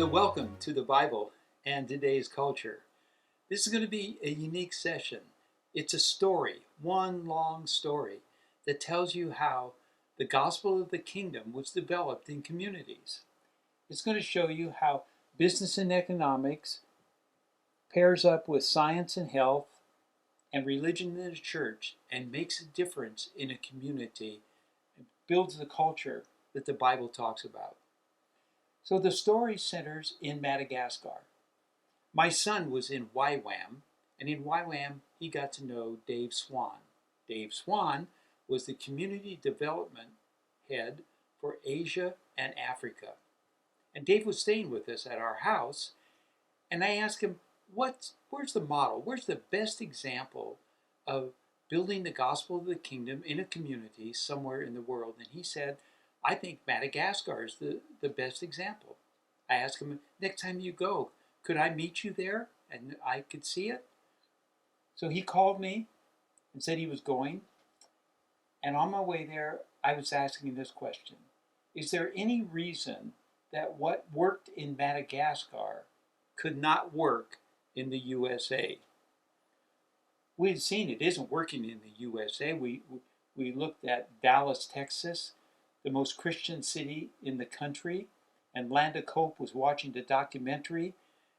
So welcome to the Bible and today's culture. This is going to be a unique session. It's a story, one long story, that tells you how the gospel of the kingdom was developed in communities. It's going to show you how business and economics pairs up with science and health and religion in the church and makes a difference in a community and builds the culture that the Bible talks about. So the story centers in Madagascar. My son was in YWAM, and in YWAM he got to know Dave Swan. Dave Swan was the community development head for Asia and Africa. And Dave was staying with us at our house, and I asked him, where's the model? Where's the best example of building the gospel of the kingdom in a community somewhere in the world? And he said, I think Madagascar is the best example. I asked him, next time you go, could I meet you there and I could see it? So he called me and said he was going. And on my way there, I was asking this question. Is there any reason that what worked in Madagascar could not work in the USA? We had seen it isn't working in the USA. We looked at Dallas, Texas, the most Christian city in the country, and Landa was watching the documentary,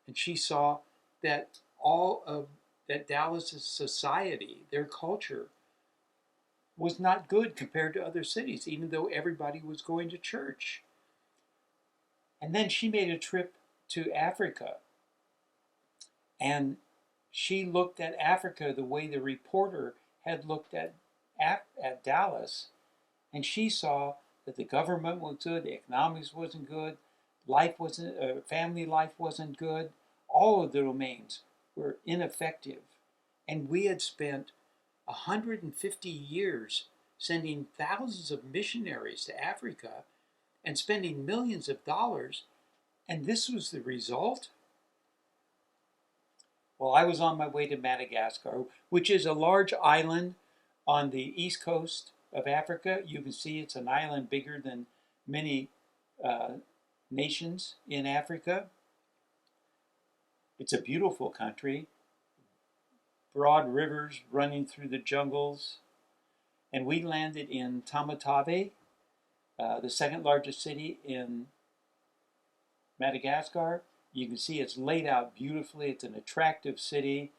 and she saw that that Dallas's society, their culture, was not good compared to other cities, even though everybody was going to church. And then she made a trip to Africa, and she looked at Africa the way the reporter had looked at Dallas, and she saw that the government was good, the economics wasn't good, family life wasn't good. All of the domains were ineffective. And we had spent 150 years sending thousands of missionaries to Africa and spending millions of dollars, and this was the result? Well, I was on my way to Madagascar, which is a large island on the east coast of Africa. You can see it's an island bigger than many nations in Africa. It's a beautiful country, broad rivers running through the jungles. And we landed in Tamatave, the second largest city in Madagascar. You can see it's laid out beautifully. It's an attractive city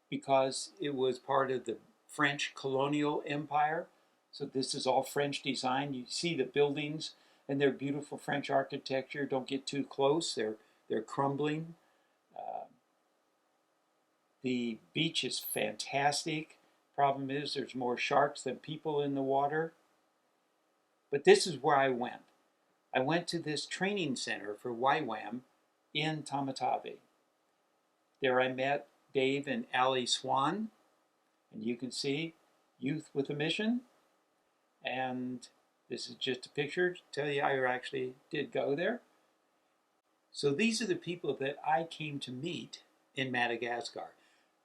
because it was part of the French colonial empire. So this is all French design. You see the buildings and their beautiful French architecture. Don't get too close. They're crumbling. The beach is fantastic. Problem is there's more sharks than people in the water. But this is where I went. I went to this training center for YWAM in Tamatave. There I met Dave and Ali Swan, and you can see Youth with a Mission. And this is just a picture to tell you I actually did go there. So these are the people that I came to meet in Madagascar.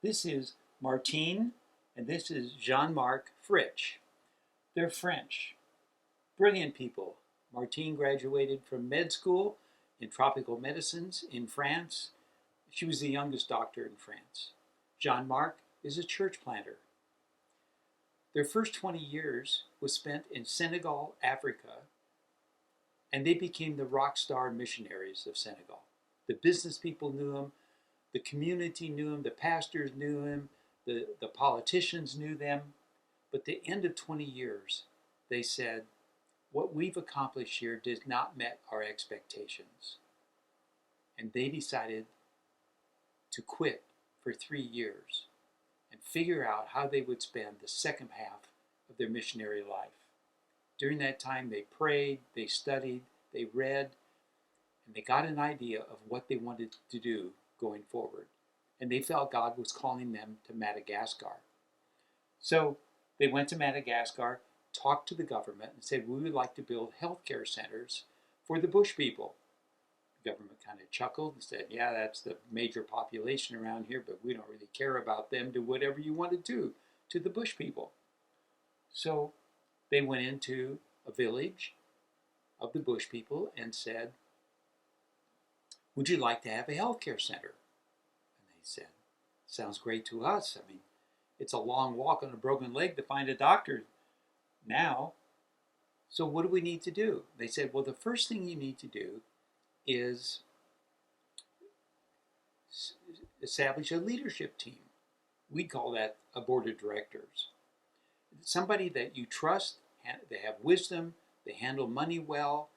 This is Martine, and this is Jean-Marc Fritsch. They're French. Brilliant people. Martine graduated from med school in tropical medicines in France. She was the youngest doctor in France. Jean-Marc is a church planter. Their first 20 years was spent in Senegal, Africa, and they became the rock star missionaries of Senegal. The business people knew them, the community knew them, the pastors knew them, the politicians knew them. But at the end of 20 years, they said, what we've accomplished here does not met our expectations. And they decided to quit for 3 years and figure out how they would spend the second half of their missionary life. During that time, they prayed, they studied, they read, and they got an idea of what they wanted to do going forward. And they felt God was calling them to Madagascar. So they went to Madagascar, talked to the government, and said, we would like to build healthcare centers for the bush people. The government kind of chuckled and said, yeah, that's the major population around here, but we don't really care about them. Do whatever you want to do to the bush people. So they went into a village of the bush people and said, Would you like to have a healthcare center? And they said, sounds great to us. I mean, it's a long walk on a broken leg to find a doctor now. So what do we need to do? They said, well, the first thing you need to do is establish a leadership team. We call that a board of directors. Somebody that you trust, they have wisdom, they handle money well.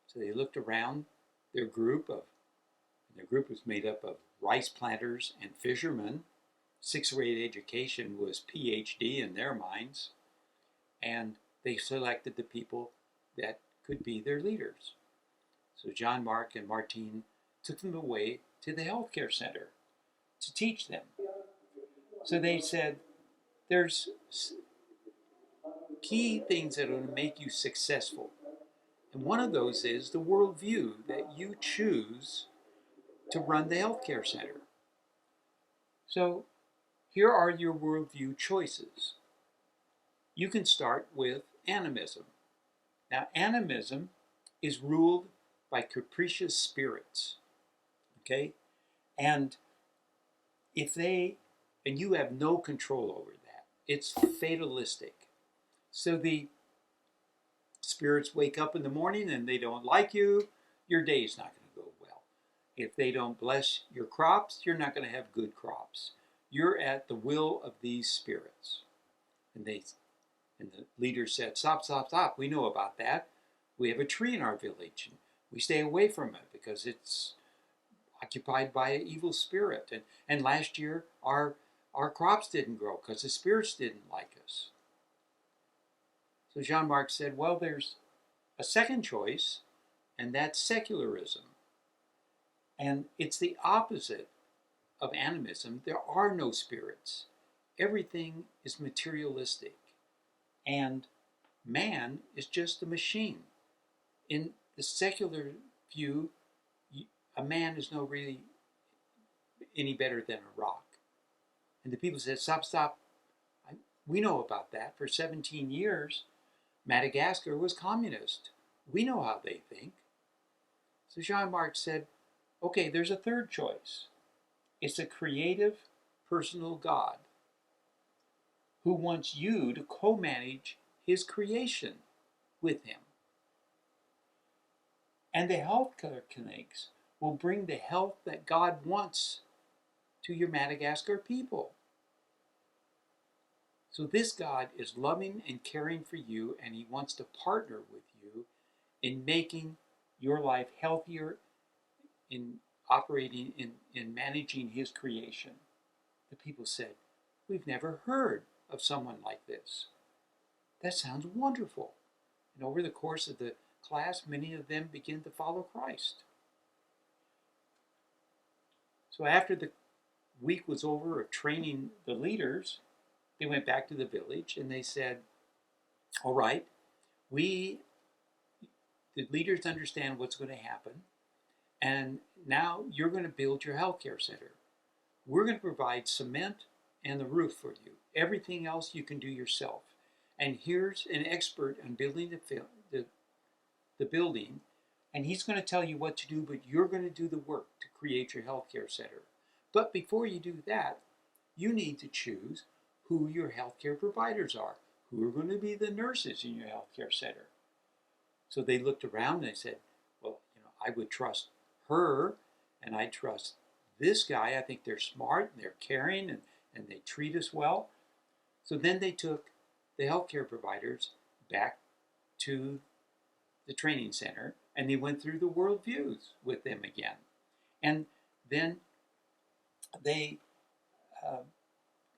So they looked around their group was made up of rice planters and fishermen. 6th grade education was PhD in their minds. And they selected the people that could be their leaders. So John Mark and Martine took them away to the healthcare center to teach them. So they said, there's key things that are going to make you successful. And one of those is the worldview that you choose to run the healthcare center. So here are your worldview choices. You can start with animism. Now, animism is ruled by capricious spirits, okay? And you have no control over that. It's fatalistic. So the spirits wake up in the morning and they don't like you, your day's not going to go well. If they don't bless your crops, you're not going to have good crops. You're at the will of these spirits. And the leader said, stop. We know about that. We have a tree in our village, and we stay away from it because it's occupied by an evil spirit. And last year, our crops didn't grow because the spirits didn't like us. So Jean-Marc said, well, there's a second choice, and that's secularism. And it's the opposite of animism. There are no spirits. Everything is materialistic. And man is just a machine. In the secular view, a man is no really any better than a rock. And the people said, stop. We know about that. For 17 years, Madagascar was communist. We know how they think. So Jean-Marc said, okay, there's a third choice. It's a creative, personal God who wants you to co-manage his creation with him. And the healthcare clinics will bring the health that God wants to your Madagascar people. So this God is loving and caring for you, and he wants to partner with you in making your life healthier, in operating, in managing his creation. The people said, we've never heard of someone like this. That sounds wonderful. And over the course of the class, many of them began to follow Christ. So after the week was over of training the leaders, they went back to the village and they said, all right, the leaders understand what's going to happen, and now you're going to build your healthcare center. We're going to provide cement and the roof for you. Everything else you can do yourself. And here's an expert on building the building, and he's going to tell you what to do, but you're going to do the work to create your healthcare center. But before you do that, you need to choose who your healthcare providers are, who are going to be the nurses in your healthcare center. So they looked around and they said, well, I would trust her, and I trust this guy. I think they're smart and they're caring and they treat us well. So then they took the healthcare providers back to the training center and they went through the worldviews with them again. And then they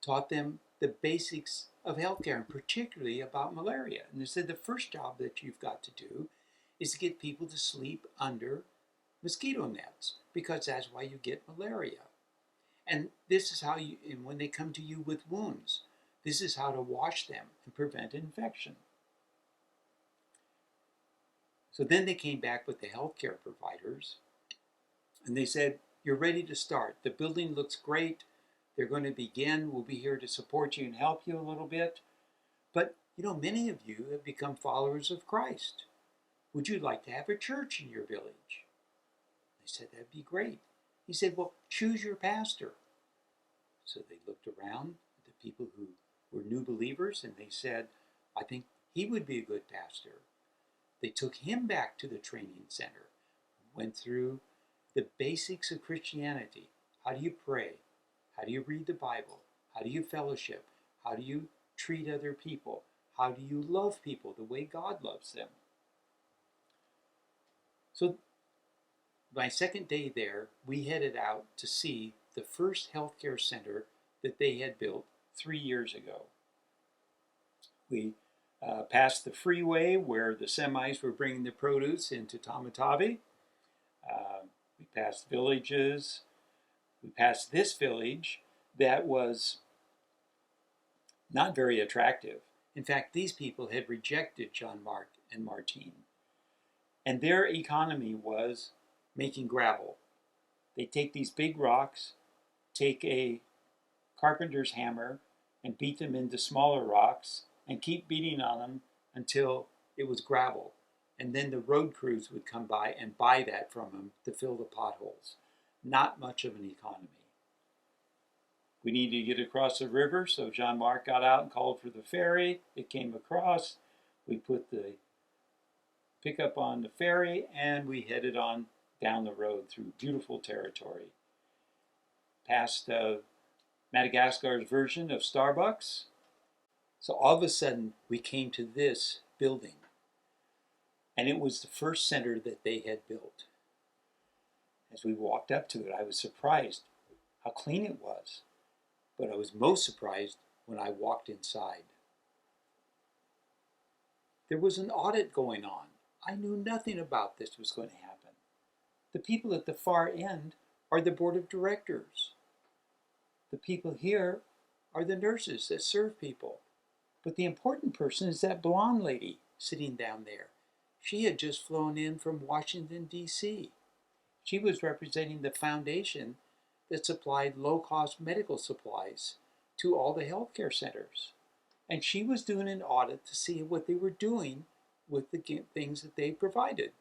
taught them the basics of healthcare, and particularly about malaria. And they said the first job that you've got to do is to get people to sleep under mosquito nets, because that's why you get malaria. And this is how and when they come to you with wounds, this is how to wash them and prevent infection. So then they came back with the healthcare providers and they said, you're ready to start. The building looks great. They're going to begin. We'll be here to support you and help you a little bit. But, many of you have become followers of Christ. Would you like to have a church in your village? said, that'd be great. He said, well, choose your pastor. So they looked around at the people who were new believers, and they said, I think he would be a good pastor. They took him back to the training center, went through the basics of Christianity. How do you pray? How do you read the Bible? How do you fellowship? How do you treat other people? How do you love people the way God loves them? So my second day there, we headed out to see the first healthcare center that they had built 3 years ago. We passed the freeway where the semis were bringing the produce into Tamatave. We passed villages. We passed this village that was not very attractive. In fact, these people had rejected John Mark and Martine. And their economy was making gravel. They take these big rocks, take a carpenter's hammer, and beat them into smaller rocks, and keep beating on them until it was gravel. And then the road crews would come by and buy that from them to fill the potholes. Not much of an economy. We needed to get across the river, so John Mark got out and called for the ferry. It came across. We put the pickup on the ferry, and we headed on down the road through beautiful territory. Past Madagascar's version of Starbucks. So all of a sudden, we came to this building. And it was the first center that they had built. As we walked up to it, I was surprised how clean it was. But I was most surprised when I walked inside. There was an audit going on. I knew nothing about this was going to happen. The people at the far end are the board of directors. The people here are the nurses that serve people. But the important person is that blonde lady sitting down there. She had just flown in from Washington, D.C. She was representing the foundation that supplied low-cost medical supplies to all the healthcare centers. And she was doing an audit to see what they were doing with the things that they provided.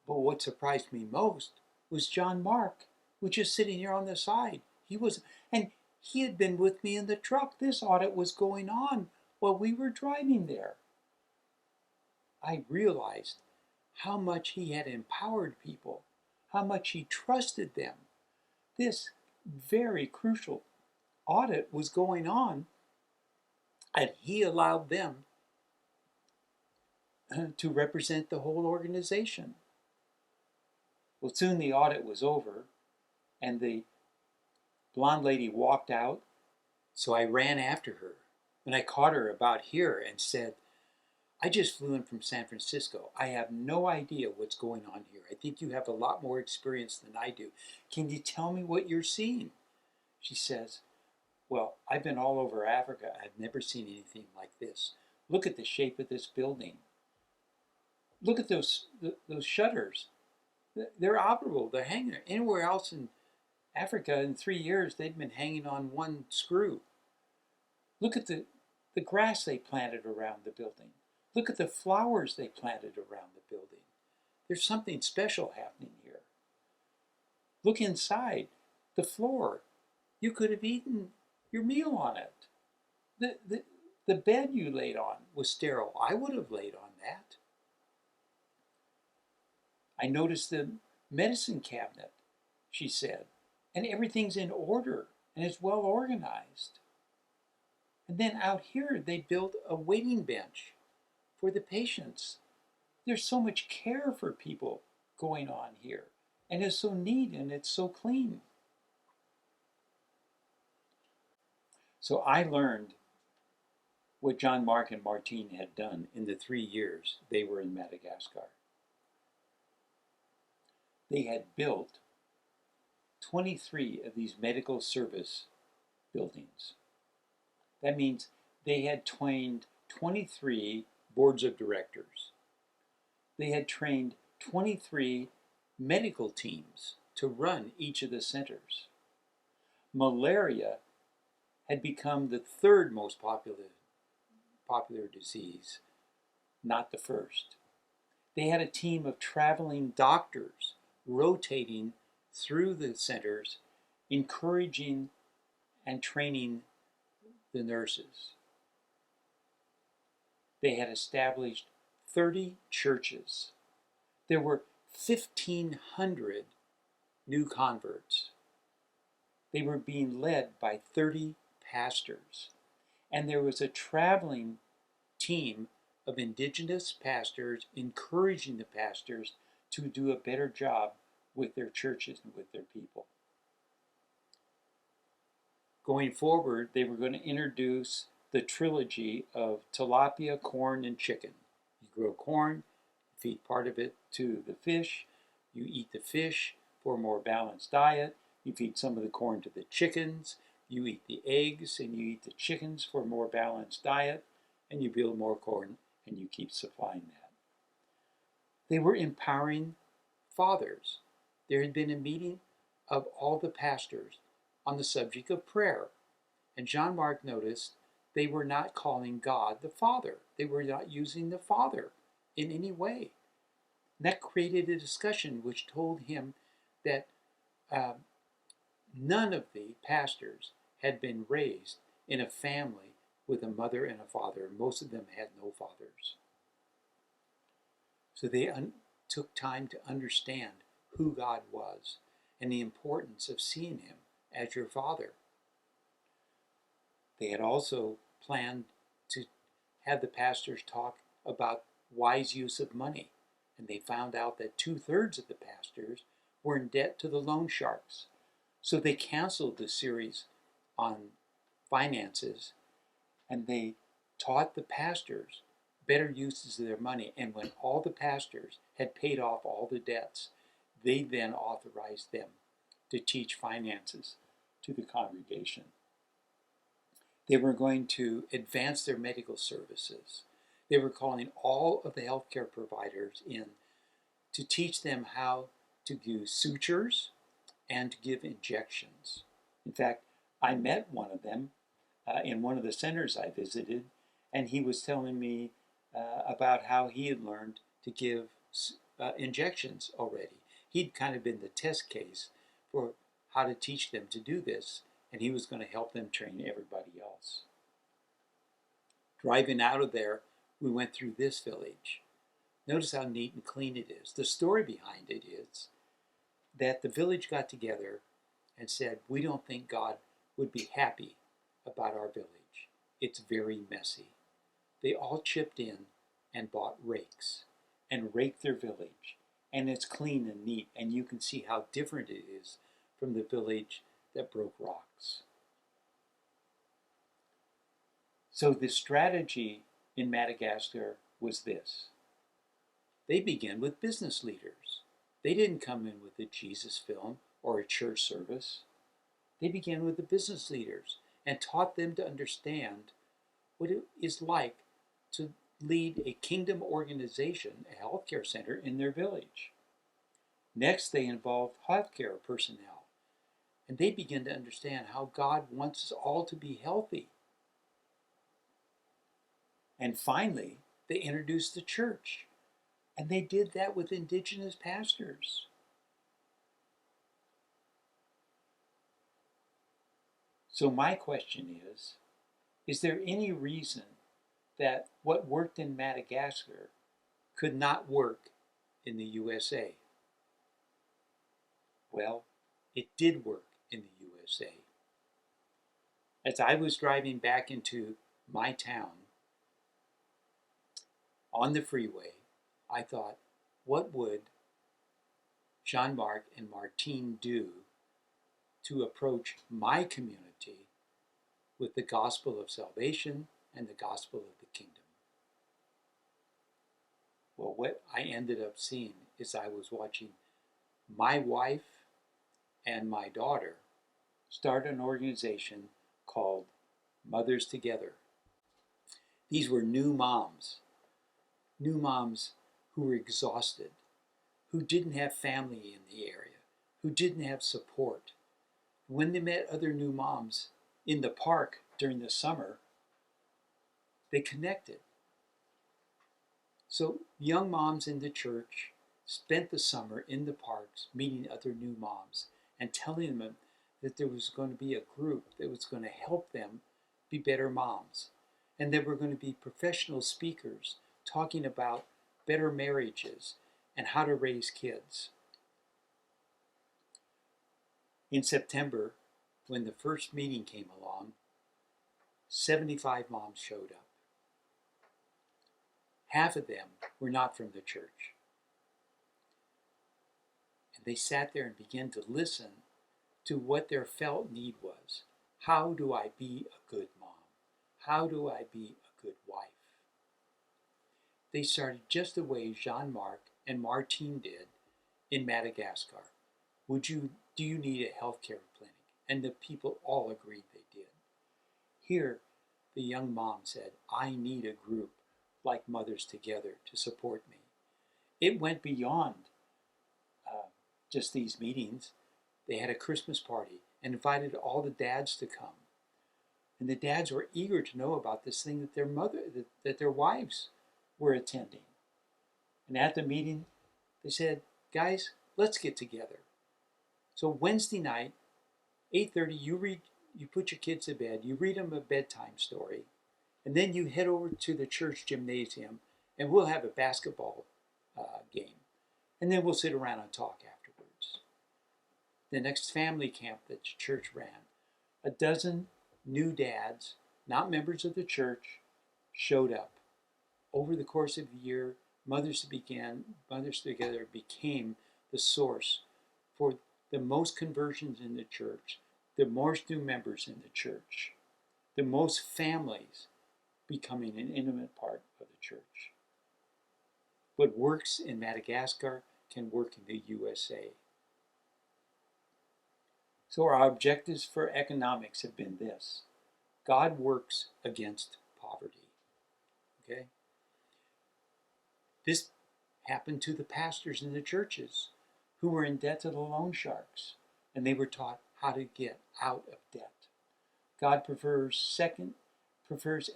But what surprised me most was John Mark, was just sitting here on the side. He had been with me in the truck. This audit was going on while we were driving there. I realized how much he had empowered people, how much he trusted them. This very crucial audit was going on, and he allowed them to represent the whole organization. Well, soon the audit was over, and the blonde lady walked out, so I ran after her. And I caught her about here and said, I just flew in from San Francisco. I have no idea what's going on here. I think you have a lot more experience than I do. Can you tell me what you're seeing? She says, well, I've been all over Africa. I've never seen anything like this. Look at the shape of this building. Look at those shutters. They're operable. They're hanging. Anywhere else in Africa in 3 years, they'd been hanging on one screw. Look at the grass they planted around the building. Look at the flowers they planted around the building. There's something special happening here. Look inside. The floor. You could have eaten your meal on it. The bed you laid on was sterile. I would have laid on that. I noticed the medicine cabinet, she said, and everything's in order and it's well organized. And then out here, they built a waiting bench for the patients. There's so much care for people going on here, and it's so neat and it's so clean. So I learned what John Mark and Martine had done in the 3 years they were in Madagascar. They had built 23 of these medical service buildings. That means they had trained 23 boards of directors. They had trained 23 medical teams to run each of the centers. Malaria had become the third most popular disease, not the first. They had a team of traveling doctors rotating through the centers, encouraging and training the nurses. They had established 30 churches. There were 1,500 new converts. They were being led by 30 pastors. And there was a traveling team of indigenous pastors encouraging the pastors to do a better job with their churches and with their people. Going forward, they were going to introduce the trilogy of tilapia, corn, and chicken. You grow corn, feed part of it to the fish, you eat the fish for a more balanced diet, you feed some of the corn to the chickens, you eat the eggs and you eat the chickens for a more balanced diet, and you build more corn and you keep supplying that. They were empowering fathers. There had been a meeting of all the pastors on the subject of prayer. And Jean-Marc noticed they were not calling God the Father. They were not using the Father in any way. And that created a discussion which told him that none of the pastors had been raised in a family with a mother and a father. Most of them had no fathers. So they took time to understand who God was and the importance of seeing him as your father. They had also planned to have the pastors talk about wise use of money. And they found out that 2/3 of the pastors were in debt to the loan sharks. So they canceled the series on finances and they taught the pastors better uses of their money. And when all the pastors had paid off all the debts, they then authorized them to teach finances to the congregation. They were going to advance their medical services. They were calling all of the healthcare providers in to teach them how to use sutures and to give injections. In fact, I met one of them in one of the centers I visited, and he was telling me about how he had learned to give injections already. He'd kind of been the test case for how to teach them to do this, and he was going to help them train everybody else. Driving out of there, we went through this village. Notice how neat and clean it is. The story behind it is that the village got together and said, we don't think God would be happy about our village. It's very messy. They all chipped in and bought rakes and raked their village. And it's clean and neat, and you can see how different it is from the village that broke rocks. So the strategy in Madagascar was this. They began with business leaders. They didn't come in with a Jesus film or a church service. They began with the business leaders and taught them to understand what it is like to lead a kingdom organization, a healthcare center in their village. Next, they involved healthcare personnel, and they began to understand how God wants us all to be healthy. And finally, they introduced the church, and they did that with indigenous pastors. So my question is there any reason that what worked in Madagascar could not work in the USA? Well, it did work in the USA. As I was driving back into my town on the freeway, I thought, what would Jean-Marc and Martine do to approach my community with the gospel of salvation and the gospel of the kingdom? Well, what I ended up seeing is I was watching my wife and my daughter start an organization called Mothers Together. These were new moms who were exhausted, who didn't have family in the area, who didn't have support. When they met other new moms in the park during the summer, they connected. So young moms in the church spent the summer in the parks meeting other new moms and telling them that there was going to be a group that was going to help them be better moms. And there were going to be professional speakers talking about better marriages and how to raise kids. In September, when the first meeting came along, 75 moms showed up. Half of them were not from the church. And they sat there and began to listen to what their felt need was. How do I be a good mom? How do I be a good wife? They started just the way Jean-Marc and Martine did in Madagascar. Do you need a healthcare clinic? And the people all agreed they did. Here, the young mom said, I need a group like Mothers Together to support me. It went beyond just these meetings. They had a Christmas party and invited all the dads to come. And the dads were eager to know about this thing that their wives were attending. And at the meeting, they said, guys, let's get together. So Wednesday night, 8:30, you put your kids to bed, you read them a bedtime story, and then you head over to the church gymnasium, and we'll have a basketball game. And then we'll sit around and talk afterwards. The next family camp that the church ran, a dozen new dads, not members of the church, showed up. Over the course of the year, Mothers Together became the source for the most conversions in the church, the most new members in the church, the most families becoming an intimate part of the church. What works in Madagascar can work in the USA. So our objectives for economics have been this. God works against poverty. Okay? This happened to the pastors in the churches who were in debt to the loan sharks, and they were taught how to get out of debt. God prefers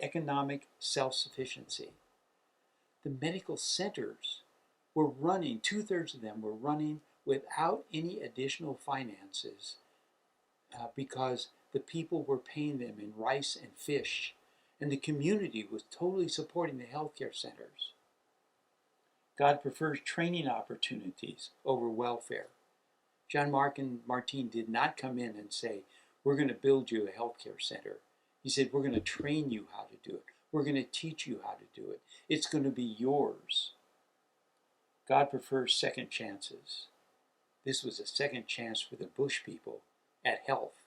economic self-sufficiency. The medical centers were running, 2/3 of them were running without any additional finances because the people were paying them in rice and fish, and the community was totally supporting the healthcare centers. God prefers training opportunities over welfare. Jean-Marc and Martine did not come in and say, we're going to build you a healthcare center. He said, we're going to train you how to do it. We're going to teach you how to do it. It's going to be yours. God prefers second chances. This was a second chance for the Bush people at health,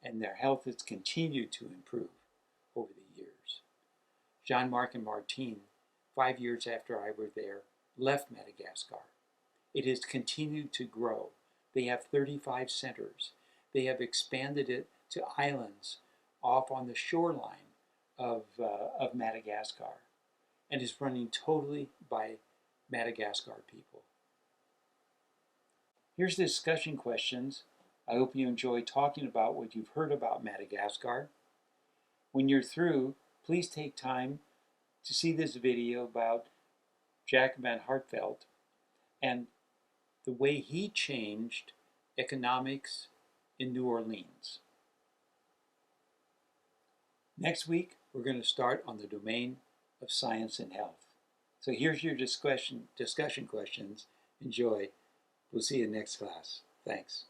and their health has continued to improve over the years. Jean-Marc and Martine, 5 years after I were there, left Madagascar. It has continued to grow. They have 35 centers. They have expanded it to islands off on the shoreline of Madagascar, and is running totally by Madagascar people. Here's the discussion questions. I hope you enjoy talking about what you've heard about Madagascar. When you're through, please take time to see this video about Jack van Hartevelt and the way he changed economics in New Orleans. Next week, we're going to start on the domain of science and health. So here's your discussion questions. Enjoy. We'll see you next class. Thanks.